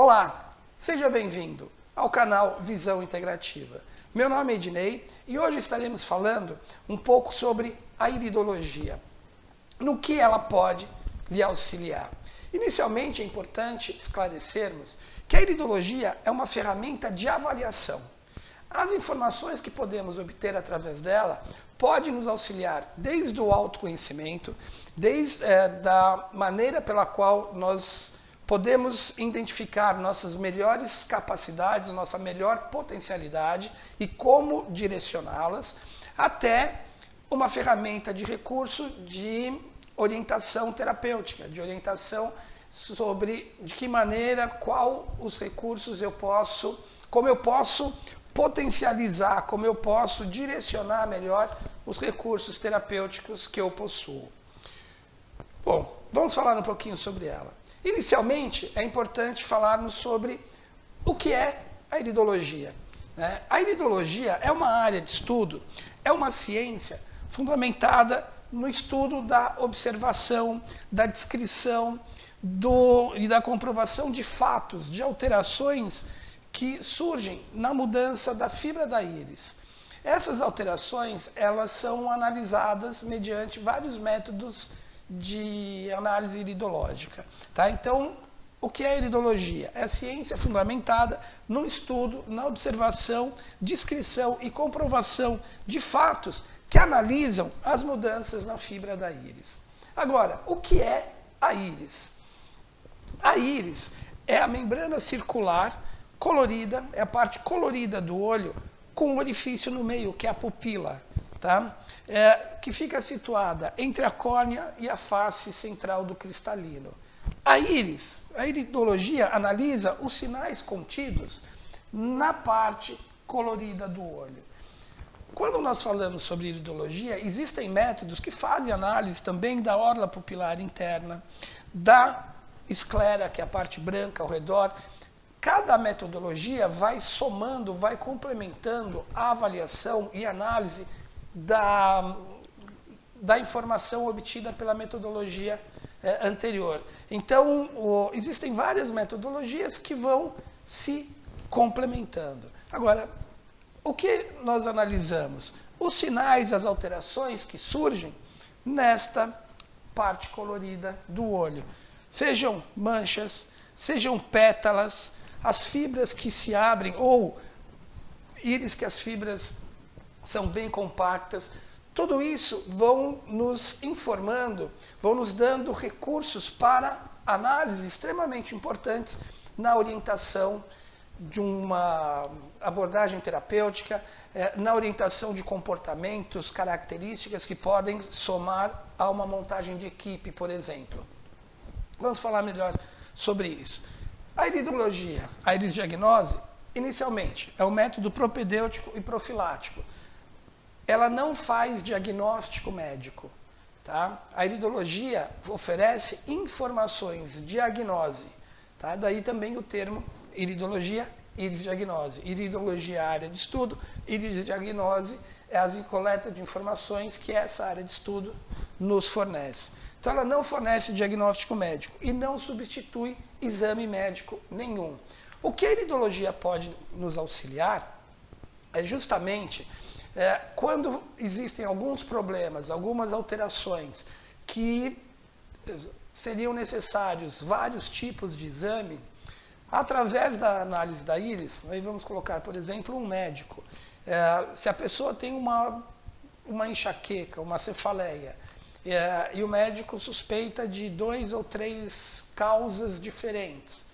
Olá, seja bem-vindo ao canal Visão Integrativa. Meu nome é Ednei e hoje estaremos falando um pouco sobre a iridologia, no que ela pode lhe auxiliar. Inicialmente é importante esclarecermos que a iridologia é uma ferramenta de avaliação. As informações que podemos obter através dela podem nos auxiliar desde o autoconhecimento, desde da maneira pela qual nós podemos identificar nossas melhores capacidades, nossa melhor potencialidade e como direcioná-las, até uma ferramenta de recurso de orientação terapêutica, de orientação sobre de que maneira, qual os recursos como eu posso potencializar, como eu posso direcionar melhor os recursos terapêuticos que eu possuo. Bom, vamos falar um pouquinho sobre ela. Inicialmente, é importante falarmos sobre o que é a iridologia. A iridologia é uma área de estudo, é uma ciência fundamentada no estudo da observação, da descrição e da comprovação de fatos, de alterações que surgem na mudança da fibra da íris. Essas alterações, elas são analisadas mediante vários métodos de análise iridológica. Tá? Então, o que é a iridologia? É a ciência fundamentada no estudo, na observação, descrição e comprovação de fatos que analisam as mudanças na fibra da íris. Agora, o que é a íris? A íris é a membrana circular colorida, é a parte colorida do olho com um orifício no meio, que é a pupila, tá? Que fica situada entre a córnea e a face central do cristalino. A íris, a iridologia analisa os sinais contidos na parte colorida do olho. Quando nós falamos sobre iridologia, existem métodos que fazem análise também da orla pupilar interna, da esclera, que é a parte branca ao redor. Cada metodologia vai somando, vai complementando a avaliação e análise da informação obtida pela metodologia anterior. Então, existem várias metodologias que vão se complementando. Agora, o que nós analisamos? Os sinais, as alterações que surgem nesta parte colorida do olho. Sejam manchas, sejam pétalas, as fibras que se abrem, ou íris que as fibras são bem compactas. Tudo isso vão nos informando, vão nos dando recursos para análise extremamente importantes na orientação de uma abordagem terapêutica, na orientação de comportamentos, características que podem somar a uma montagem de equipe, por exemplo. Vamos falar melhor sobre isso. A iridologia, a iridodiagnose, inicialmente, é um método propedêutico e profilático. Ela não faz diagnóstico médico. Tá? A iridologia oferece informações, diagnose. Tá? Daí também o termo iridologia, iridodiagnose. Iridologia é a área de estudo, iridodiagnose é a coleta de informações que essa área de estudo nos fornece. Então ela não fornece diagnóstico médico e não substitui exame médico nenhum. O que a iridologia pode nos auxiliar é justamente quando existem alguns problemas, algumas alterações que seriam necessários vários tipos de exame, através da análise da íris, aí vamos colocar, por exemplo, um médico. Se a pessoa tem uma enxaqueca, uma cefaleia, e o médico suspeita de 2 ou 3 causas diferentes,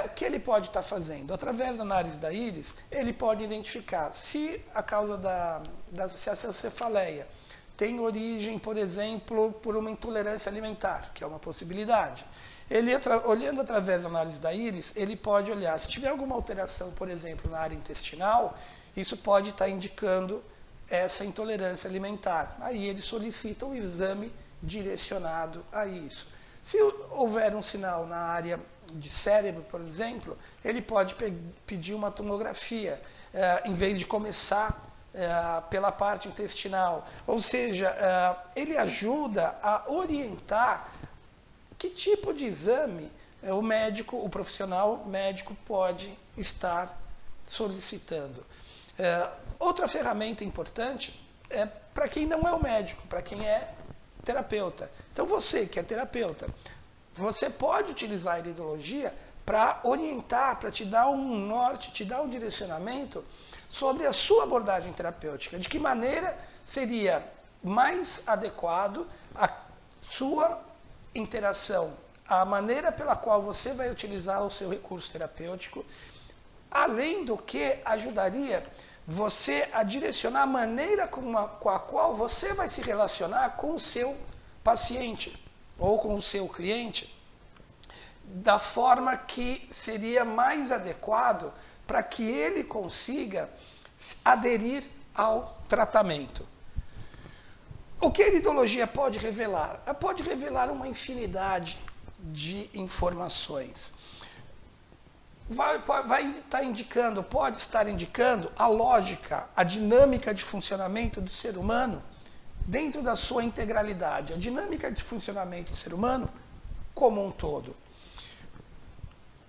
o que ele pode estar fazendo? Através da análise da íris, ele pode identificar se a causa se essa cefaleia tem origem, por exemplo, por uma intolerância alimentar, que é uma possibilidade. Ele, olhando através da análise da íris, ele pode olhar, se tiver alguma alteração, por exemplo, na área intestinal, isso pode estar indicando essa intolerância alimentar. Aí ele solicita um exame direcionado a isso. Se houver um sinal na área de cérebro, por exemplo, ele pode pedir uma tomografia, em vez de começar pela parte intestinal. Ou seja, ele ajuda a orientar que tipo de exame o médico, o profissional médico pode estar solicitando. Outra ferramenta importante é para quem não é o médico, para quem é terapeuta. Então você que é terapeuta, você pode utilizar a iridologia para orientar, para te dar um norte, te dar um direcionamento sobre a sua abordagem terapêutica. De que maneira seria mais adequado a sua interação, a maneira pela qual você vai utilizar o seu recurso terapêutico, além do que ajudaria você a direcionar a maneira com a qual você vai se relacionar com o seu paciente ou com o seu cliente, da forma que seria mais adequado para que ele consiga aderir ao tratamento. O que a iridologia pode revelar? Ela pode revelar uma infinidade de informações. Pode estar indicando a lógica, a dinâmica de funcionamento do ser humano dentro da sua integralidade, a dinâmica de funcionamento do ser humano como um todo.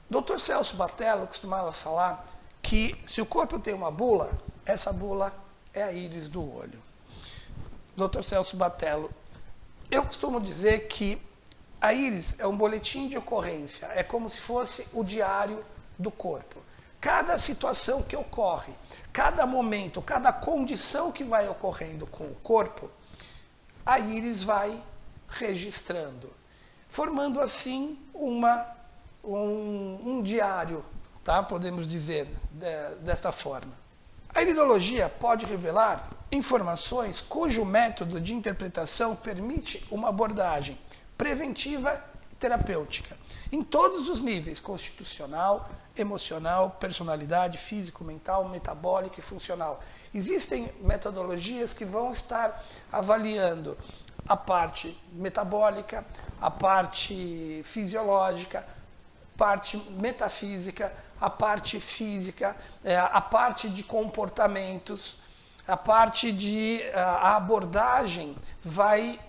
Dr. Celso Batello costumava falar que se o corpo tem uma bula, essa bula é a íris do olho. Dr. Celso Batello, eu costumo dizer que a íris é um boletim de ocorrência, é como se fosse o diário do corpo. Cada situação que ocorre, cada momento, cada condição que vai ocorrendo com o corpo, a íris vai registrando, formando assim um diário, tá? Podemos dizer desta forma. A iridologia pode revelar informações cujo método de interpretação permite uma abordagem preventiva e terapêutica, em todos os níveis, constitucional, emocional, personalidade, físico, mental, metabólico e funcional. Existem metodologias que vão estar avaliando a parte metabólica, a parte fisiológica, parte metafísica, a parte física, a parte de comportamentos, a parte de a abordagem vai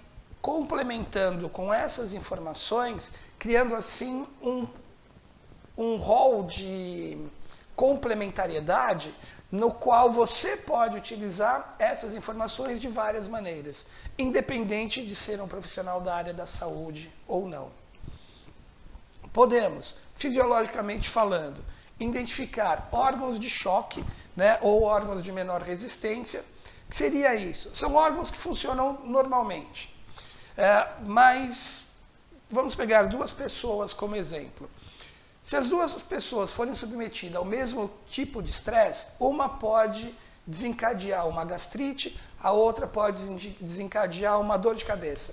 complementando com essas informações, criando assim um rol de complementariedade no qual você pode utilizar essas informações de várias maneiras, independente de ser um profissional da área da saúde ou não. Podemos, fisiologicamente falando, identificar órgãos de choque, né, ou órgãos de menor resistência. O que seria isso? São órgãos que funcionam normalmente. Mas vamos pegar duas pessoas como exemplo. Se as duas pessoas forem submetidas ao mesmo tipo de estresse, uma pode desencadear uma gastrite, a outra pode desencadear uma dor de cabeça.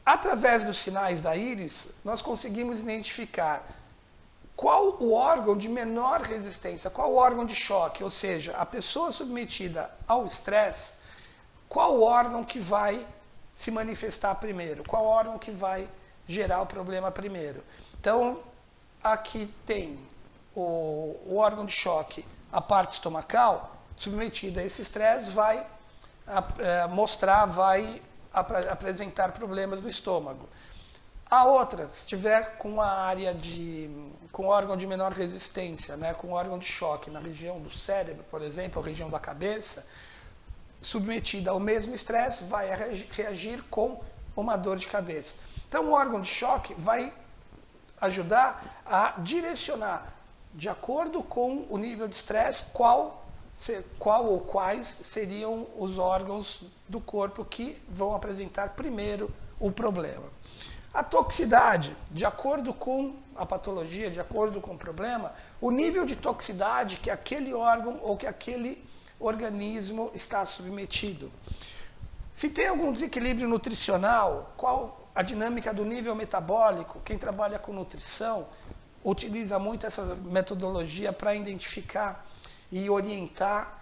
Através dos sinais da íris, nós conseguimos identificar qual o órgão de menor resistência, qual o órgão de choque, ou seja, a pessoa submetida ao estresse, qual órgão que vai se manifestar primeiro, qual órgão que vai gerar o problema primeiro. Então, aqui tem o órgão de choque, a parte estomacal, submetida a esse estresse, vai apresentar problemas no estômago. A outra, se tiver com a área com órgão de menor resistência, né, com órgão de choque na região do cérebro, por exemplo, ou região da cabeça, submetida ao mesmo estresse, vai reagir com uma dor de cabeça. Então, o órgão de choque vai ajudar a direcionar, de acordo com o nível de estresse, qual ou quais seriam os órgãos do corpo que vão apresentar primeiro o problema. A toxicidade, de acordo com a patologia, de acordo com o problema, o nível de toxicidade que aquele órgão ou que aquele organismo está submetido. Se tem algum desequilíbrio nutricional, qual a dinâmica do nível metabólico? Quem trabalha com nutrição utiliza muito essa metodologia para identificar e orientar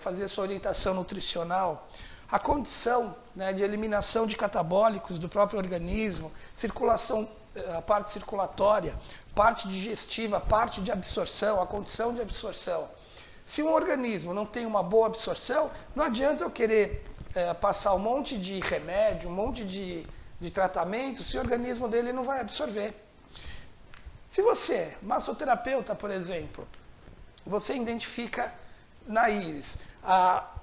fazer a sua orientação nutricional. A condição, né, de eliminação de catabólicos do próprio organismo, circulação, a parte circulatória, parte digestiva, parte de absorção, a condição de absorção. Se um organismo não tem uma boa absorção, não adianta eu querer passar um monte de remédio, um monte de de tratamento se o organismo dele não vai absorver. Se você, massoterapeuta, por exemplo, você identifica na íris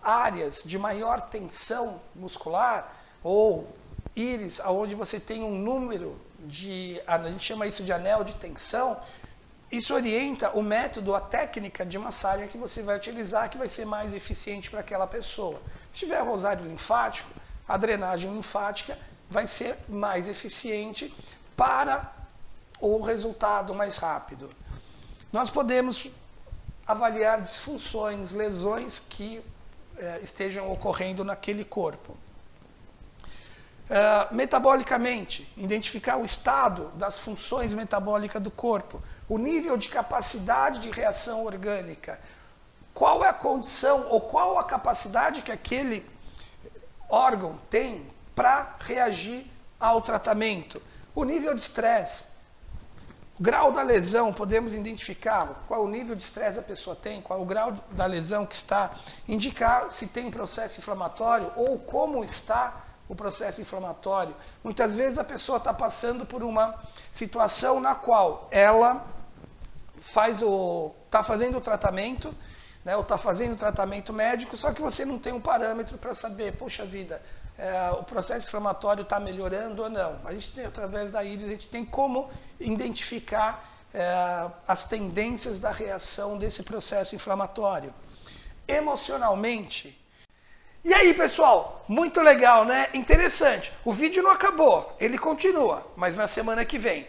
áreas de maior tensão muscular ou íris onde você tem um número a gente chama isso de anel de tensão, isso orienta o método, a técnica de massagem que você vai utilizar, que vai ser mais eficiente para aquela pessoa. Se tiver rosário linfático, a drenagem linfática vai ser mais eficiente para o resultado mais rápido. Nós podemos avaliar disfunções, lesões que estejam ocorrendo naquele corpo. Metabolicamente, identificar o estado das funções metabólicas do corpo, o nível de capacidade de reação orgânica, qual é a condição ou qual a capacidade que aquele órgão tem para reagir ao tratamento, o nível de estresse, o grau da lesão, podemos identificar qual o nível de estresse a pessoa tem, qual o grau da lesão que está, indicar se tem processo inflamatório ou como está o processo inflamatório. Muitas vezes a pessoa está passando por uma situação na qual ela está fazendo o tratamento, né, ou está fazendo o tratamento médico, só que você não tem um parâmetro para saber, poxa vida, o processo inflamatório está melhorando ou não. A gente tem, através da íris, a gente tem como identificar as tendências da reação desse processo inflamatório. Emocionalmente. E aí, pessoal, muito legal, né? Interessante. O vídeo não acabou, ele continua, mas na semana que vem.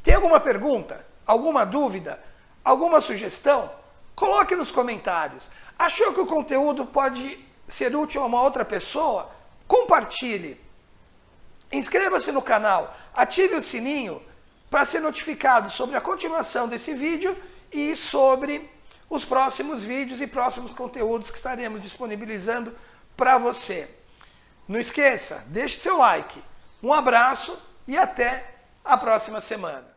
Tem alguma pergunta? Alguma dúvida? Alguma sugestão? Coloque nos comentários. Achou que o conteúdo pode ser útil a uma outra pessoa? Compartilhe. Inscreva-se no canal, ative o sininho para ser notificado sobre a continuação desse vídeo e sobre os próximos vídeos e próximos conteúdos que estaremos disponibilizando para você. Não esqueça, deixe seu like. Um abraço e até a próxima semana.